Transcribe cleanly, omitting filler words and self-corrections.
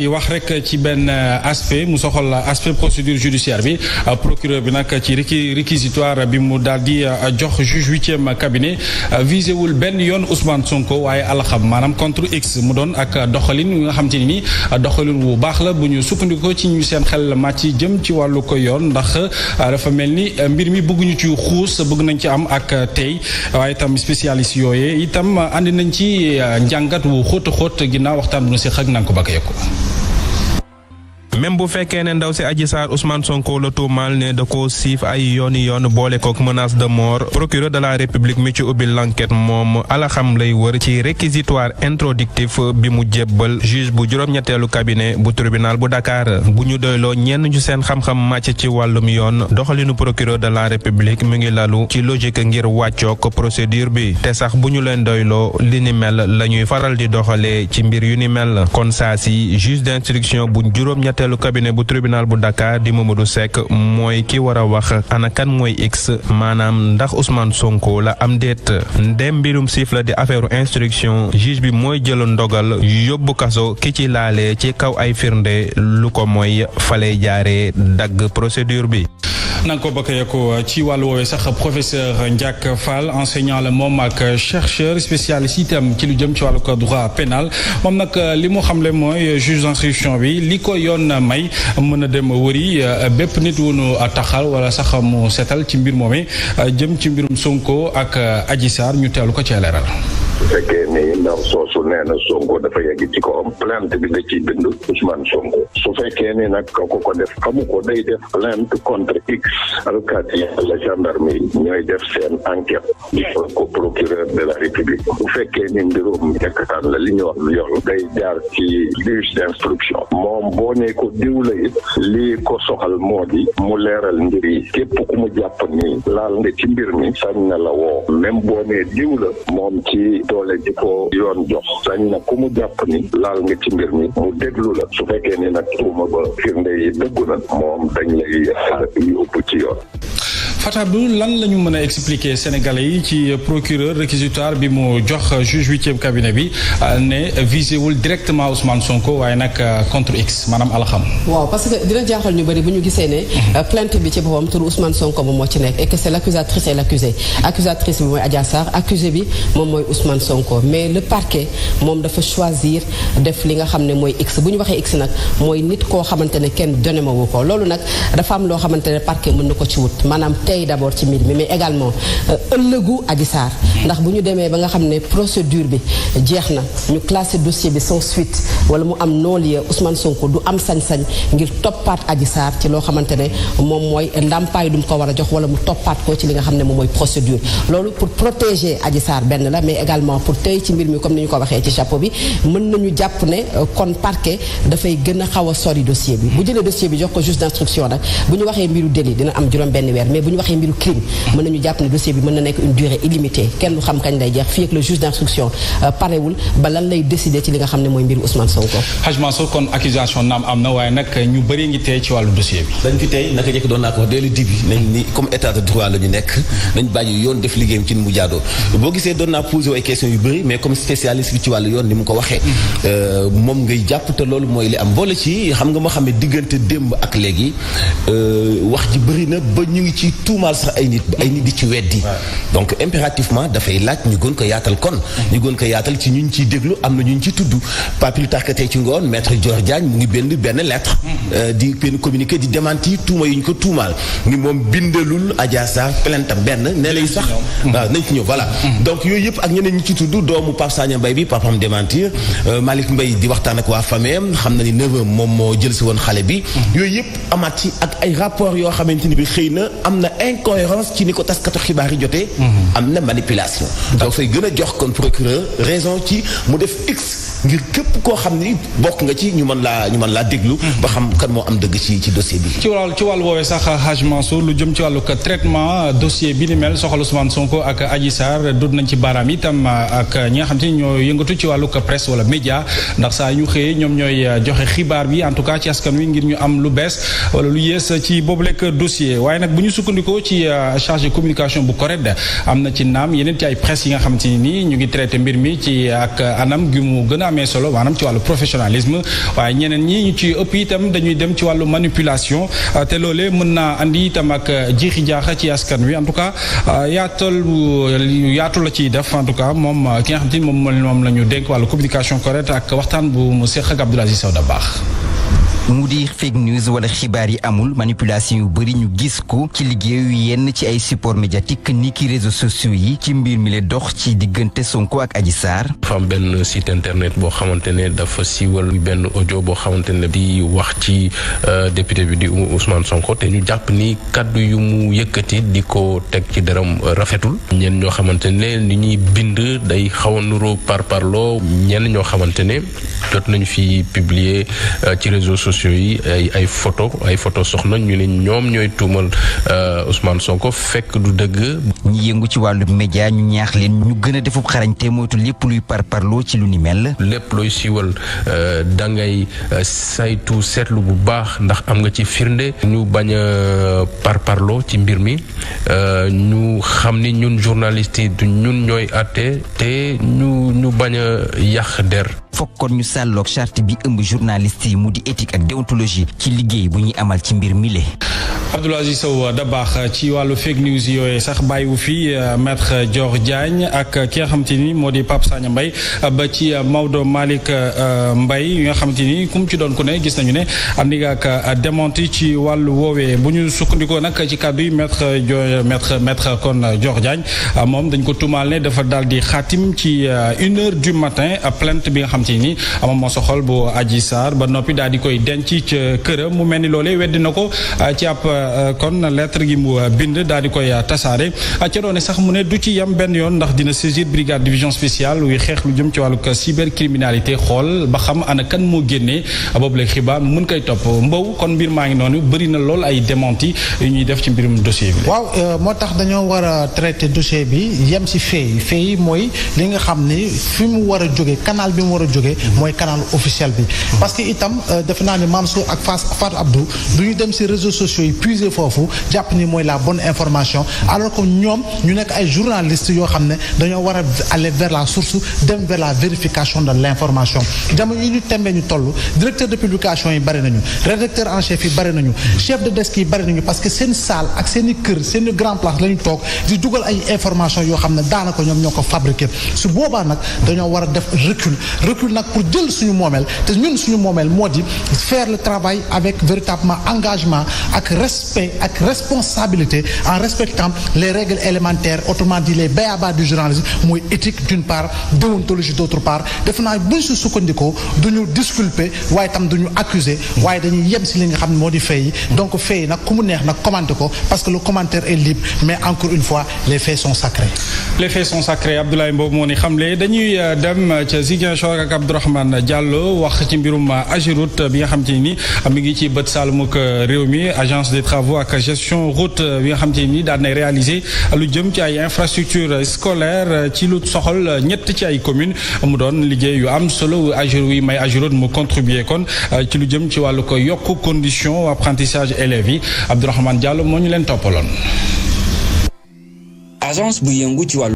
wax rek ci benn aspect mu soxal aspect procédure judiciaire bi procureur bi nag ci réquisitoire bi mu daal di jox juge 8e cabinet visé wul benn yoon Ousmane Sonko waaye alaxam maanaam contre X mu doon ak doxalin yi nga xam te ni doxalin bu baax la bu ñu sukkandikoo ci ñu seen xel màcc jëm ci wàllu ko yoon ndax dafa mel ni mbir mi bëgguñu ci xuus bëgg nañ ci am ak tey waaye itam spécialiste yooyee itam andi nañ ci njàngat wu xóot a xóot ginnaaw waxtaan bu ñu si xëg nañ ko bakk yekku même bu fekkee ne ndaw si Adji Sarr Ousmane Sonko la tuumaal ne da ko siif ay yooni yoon boole kook menace de mort procureur de la république mi ci ubbi l'enquête moom alaxam lay wër ci réquisitoire introductif bi mu jébbal juge bu juróom-ñetteelu cabinet bu tribunal bu Dakar bu ñu doyloo ñenn ñu seen xam-xam màcc ci wàllum yoon doxalinu procureur de la république mu ngi lalu ci logique ngir wàccook procédure bi te sax bu ñu leen doyloo li ni mel la ñuy faral di doxalee ci mbir yu ni mel kon saa si juge d'instruction bu juróom-ñetteelu cabinet bu tribunal bu Dakar di Mamadou Seck mooy ki war a wax ana kan mooy X maanaam ndax Ousmane Sonko la am déet ndem mbirum siif la di affaire instruction juge bi mooy jël ndogal yóbbu kaso ki ci laale ci kaw ay firnde lu ko mooy falay jaaree dagg procédure bi. nanga ko bëgg yeeku ci wàllu woowee sax professeur Ndiak Fall enseignant la moom ak chercheur spécialiste itam ci lu jëm ci wàllu ko droit pénal moom nag li mu xamle mooy juge d'instruction bi li ko yoon may mën a dem wëri bépp nit wu nu taxal wala sax mu seetal ci mbir moomee jëm ci mbirum Sonko ak Adji Sarr ñu teewlu ko ci leeral. su fekkee ni ndaw soosu nee na Sonko dafa yegg ci kawam plainte bi nga ciy bind Ousmane Sonko su fekkee ni nag ko def xamu ko day def plainte contre X alkaati la gendarmerie ñooy def seen enquête di ko procureur de la république bu fekkee ni mbirum yekkataan la li ñu wax yoon day jaar ci juge d'instruction moom boo ne ko diw la it lii ko soxal moo di mu leeral mbir yi képp ku mu jàpp ni laal nga ci mbir mi sañ na la woo même boo ne diw la moom ci doole ji ko yoon jox sañ na ku mu jàpp ni laal nga ci mbir mi mu déglu la su fekkee ni nag tuuma ba firnde yi dëggu na moom dañ lay yóbbu ci yoon. Fatabou lan la ñu mën a expliquer Sénégalais yi ci procureur réquisitoire bi mu jox juge 8e cabinet bi ne visé wul directement Ousmane Sonko waaye nag contre X maanaam alaxam. waaw parce que dina jaaxal ñu bëri bu ñu gisee ne plainte bi ci boppam turu Ousmane Sonko moom moo ci nekk et que c'est l'accusatrice et l'accusé accusatrice bi mooy Adji Sarr accusé bi moom mooy Ousmane Sonko mais le parquet moom dafa choisir def li nga xam ne mooy X bu ñu waxee X nag mooy nit koo xamante ne kenn donné ma wu ko loolu nag dafa am loo xamante ne parquet mën na ko ci wut maanaam tey d'abord ci mbir mi mais également ëllëgu Adji Sarr ndax bu ñu demee ba nga xam ne procédure bi jeex na ñu classé dossier bi sans suite wala mu am non-lieu Ousmane Sonko du am sañ-sañ ngir toppaat Adji Sarr ci loo xamante ne moom mooy ndàmpaay du mu ko war a jox wala mu toppaat ko ci li nga xam ne moom mooy procédure loolu pour protéger Adji Sarr benn la mais également pour tey ci mbir mi comme ni ñu ko waxee ci chapeau bi mën nañu jàpp ne kon parquet dafay gën a xaw a sori dossier bi bu jëlee dossier bi jox ko juge d'instruction nag bu ñu waxee mbiru délit dina am juróom benn weer mais bu ñu waxee mbiru crime mën nañu jàpp ne dossier bi mën na nekk une durée illimitée kenn lu xam kañ lay jeex fii ak le juge d'instruction parewul ba lan lay décider ci li nga xam ne mooy mbiru Ousmane Sonko. Hadj Mansour kon accusation naam am na waaye nag ñu bëri ngi tey ci wàllu dossier bi. dañ fi tey naka jekk doon naa ko wax dès le début nañ ni comme état de droit la ñu nekk nañ bàyyi yoon def liggéeyam ci ni mu jaadoo boo gisee doon naa posé ay questions yu bëri mais comme spécialiste bi ci wàllu yoon ni mu ko waxee moom ngay jàpp te loolu mooy li am boole ci xam nga moo xam ne diggante démb ak léegi wax ji bëri na ba ñu ngi ci tuumaal sax ay nit di ci weddi donc impérativement dafay laaj ñu gën ko yaatal kon ñu gën ko yaatal ci ñun ciy déglu am na ñu ci tudd pas plus tard que tey ci ngoon maître Dior Diagne mu ngi benn lettre di benn communiqué di démentir tuuma yu ñu ko tuumaal ngi moom bindalul Adji Sarr plainte benn ne lay sax waaw nañ ci ñëw voilà donc yooyu yëpp ak ñeneen ñi ci tudd doomu Pape Sagna Mbaye bi papam démentir Malick Mbaye di waxtaan ak waa famille xam na ni neveu moom moo jël si woon xale bi yooyu yëpp amaat ci ak ay rapport yoo xamante ni bi xëy na am na incohérence ci ni ko taskatu xibaar yi jotee am na manipulation donc fay gën a jox kon procureur raison ci mu def X ngir képp koo xam ni bokk nga ci ñu mën laa déglu ba xam kan moo am dëgg ci dossier bi ci wàllu woowee sax Hadj Mansour lu jëm ci wàllu traitement dossier bi ni mel soxal Ousmane Sonko ak Adji Sarr dut nañ ci baaraam itam ak ñi nga xam te ni ñoo yëngatu ci wàllu presse wala média ndax saa ñu xëyee ñoom ñooy joxe xibaar bi en tout cas ci askan wi ngir ñu am lu bees wala lu yées ci boobu lekk dossier waaye nag bu ñu sukkandikoo ci chargé communication bu CORED am na ci naam yeneen ci ay presse yi nga xamante ni ñu ngi traité mbir mi ci ak anam gi mu gën a amee solo maanaam ci wàllu professionnalisme waaye ñeneen ñi ñu ci ëpp itam dañuy dem ci wàllu manipulation te loolee mën naa andi itam ak jiixi jaaxa ci askan wi en tout cas yaatu la ciy def en tout cas moom ki nga xam te ni moom la ñu dénk wàllu communication correcte ak waxtaan bu mu seq ak Abdoul Aziz Sow Dabakh. mu di fake news wala xibaar yi amul manipulation yu bëri ñu gis ko ci liggéeyu yenn ci ay support médiatique ni ki réseaux sociaux yi ci mbir mi la dox ci diggante Sonko ak Adji Sarr. dafa am benn site internet boo xamante ne dafa siiwal benn audio boo xamante ne di wax ci député bi di Ousmane Sonko te ñu jàpp ni kaddu yu mu yëkkati di ko teg ci deram rafetul ñenn ñoo xamante ne ni ñuy bind day xaw a nuroo parloo ñenn ñoo xamante ne jot nañu fi publier ci réseaux sociaux yi ay photo soxna ñu ne ñoom ñooy tuumal Ousmane Sonko fekk du dëgg. ñi yëngu ci wàllu média ñu ñaax leen ñu gën a defub xarañte moytu lépp luy parparloo ci lu ni mel. lépp looy siiwal da ngay saytu seetlu bu baax ndax am nga ci firnde ñu bañ a parparloo ci mbir mi ñu xam ni ñun journalistes yi du ñun ñooy àtte te ñu bañ a yàq der. fokkoon ñu sàlloog charte bi ëmb journaliste yi mu di éthique ak déontologie ci liggéey bu ñuy amal ci mbir mi le. Abdoul Aziz Sow Dabakh ci wàllu fake news yooyu sax bàyyiwu fi maître Dior Diagne ak ki nga xamante ni moo di Pape Sagna Mbaye ba ci Maodo Malick Mbaye yi nga xamante ni ku mu ci doon ku ne gis nañu ne andi nga ak démenti ci wàllu woowee bu ñu sukkandikoo nag ci kàddu yi maître kon Dior Diagne moom dañ ko tuumaal ne dafa daal di xaatim ci 1h du matin plainte bi nga xamante ni moom moo soxal bu Adji Sarr ba noppi daal di koy denc ca këram mu mel ni loolee weddi na ko ci ab kon lettre gi mu bind daal di koy tasaare ca doone sax mu ne du ci yam benn yoon ndax dina saisir brigade division spéciale wuy xeex lu jëm ci wàllu cybercriminalité xool ba xam ana kan moo génnee boobu la xibaar mu mën koy topp mbow kon mbir maa ngi noonu bëri na lool ay démenti yu ñuy def ci mbirum dossier bi. waaw moo tax dañoo war a traiter dossier bi yem ci fait yi mooy li nga xam ni fi mu war a jóge canal bi mu war a jóge mooy canal officiel bi parce que itam defe naa ni Mansour ak Fatou Abdou du ñu dem ci réseaux sociaux yi puiser foofu jàpp ni mooy la bonne information alors que ñoom ñu nekk ay journalistes yoo xam ne dañoo war a aller vers la source dem vers la vérification de l'information jamono yi ñu tembee ñu toll directeur de publication yi bari nañu rédacteur en chef yi bari nañu chef de desk yi bari nañu parce que seen salle ak seen i kër seen i grand place la ñu toog di dugal ay information yoo xam ne daanaka ñoom ñoo ko fabriqué su boobaa nag dañoo war a def recul nag pour jël suñu moomeel te ñun suñu moomeel moo di faire le travail avec véritablement engagement ak respect ak responsabilité en respectant les règles élémentaires autrement dit les b.a.-ba du journalisme mooy éthique d'une part déontologie d'autre part def naa buñ si sukkandikoo duñu disculper waaye tam duñu accuser waaye dañuy yem si li nga xam ne moo di fay yi donc fay yi nag ku mu neex nag commenter ko parce que le commentaire est libre mais encore une fois les faits sont sacrés. les faits sont sacrés Abdoulaye Mbow moo ni xamle dañuy dem ca Ziguinchor ak Abdourahmane Diallo wax ci mbirum Ageroute bi nga xam te ni mi ngi ci bët saalumuk réew mi agence des travaux ak gestion route bi nga xam te ni daan nay réaliser lu jëm ci ay infrastructure scolaire ci lu soxal ñett ci ay communes mu doon liggéey yu am solo Ageroute yi may Ageroute mu contribuer kon ci lu jëm ci wàllu ko yokk condition apprentissage élèves yi Abdourahmane Diallo moo ñu leen toppaloon. agence bu yëngu ci wàllu